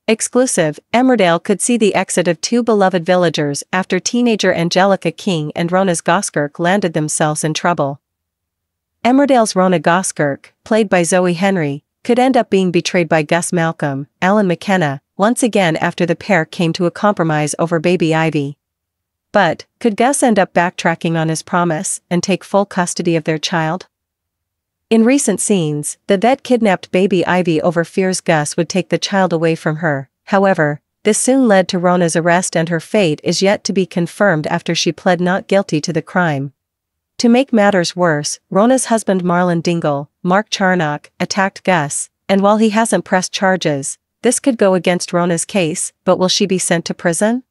Exclusive, Emmerdale could see the exit of two beloved villagers after teenager Angelica King and Rona Goskirk landed themselves in trouble. Emmerdale's Rona Goskirk, played by Zoe Henry, could end up being betrayed by Gus Malcolm, Alan McKenna, once again after the pair came to a compromise over baby Ivy. But, could Gus end up backtracking on his promise and take full custody of their child? In recent scenes, the vet kidnapped baby Ivy over fears Gus would take the child away from her. However, this soon led to Rona's arrest, and her fate is yet to be confirmed after she pled not guilty to the crime. To make matters worse, Rona's husband Marlon Dingle, Mark Charnock, attacked Gus, and while he hasn't pressed charges, this could go against Rona's case, but will she be sent to prison?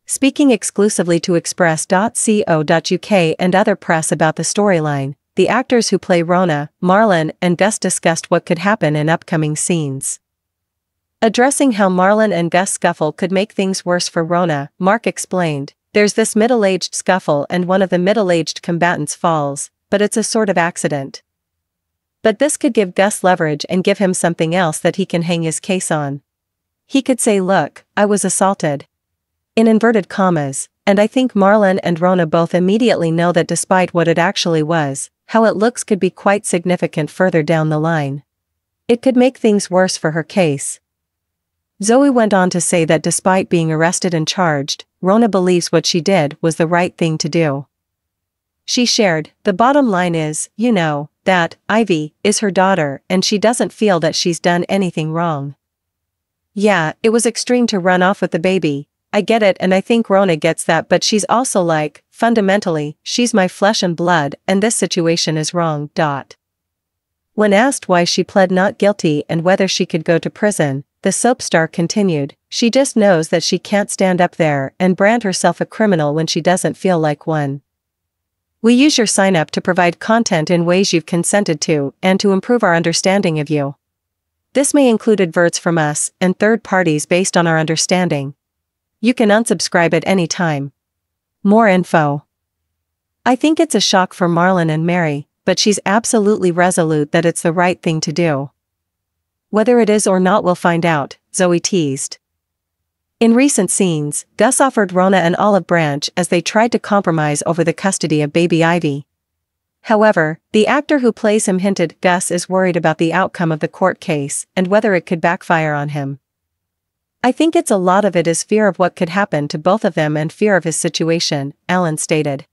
Speaking exclusively to Express.co.uk and other press about the storyline, the actors who play Rona, Marlon, and Gus discussed what could happen in upcoming scenes. Addressing how Marlon and Gus' scuffle could make things worse for Rona, Mark explained, "There's this middle-aged scuffle and one of the middle-aged combatants falls, but it's a sort of accident. But this could give Gus leverage and give him something else that he can hang his case on. He could say, 'Look, I was assaulted.' In inverted commas, and I think Marlon and Rona both immediately know that despite what it actually was, how it looks could be quite significant further down the line. It could make things worse for her case." Zoe went on to say that despite being arrested and charged, Rona believes what she did was the right thing to do. She shared, "The bottom line is, that Ivy is her daughter and she doesn't feel that she's done anything wrong. Yeah, it was extreme to run off with the baby. I get it, and I think Rona gets that, but she's also like, fundamentally, she's my flesh and blood and this situation is wrong." When asked why she pled not guilty and whether she could go to prison, the soap star continued, "She just knows that she can't stand up there and brand herself a criminal when she doesn't feel like one. We use your sign up to provide content in ways you've consented to and to improve our understanding of you. This may include adverts from us and third parties based on our understanding. You can unsubscribe at any time. More info." I think it's a shock for Marlon and Mary, but she's absolutely resolute that it's the right thing to do. Whether it is or not, we'll find out, Zoe teased. In recent scenes, Gus offered Rona an olive branch as they tried to compromise over the custody of baby Ivy. However, the actor who plays him hinted Gus is worried about the outcome of the court case and whether it could backfire on him. "I think it's a lot of it is fear of what could happen to both of them and fear of his situation," Alan stated.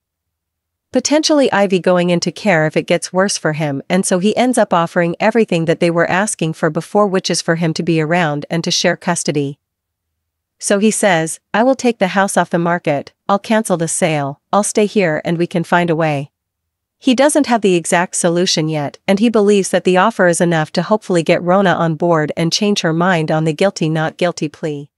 Potentially Ivy going into care if it gets worse for him, and so he ends up offering everything that they were asking for before, which is for him to be around and to share custody. So he says, "I will take the house off the market, I'll cancel the sale, I'll stay here and we can find a way." He doesn't have the exact solution yet, and he believes that the offer is enough to hopefully get Rona on board and change her mind on the guilty not guilty plea.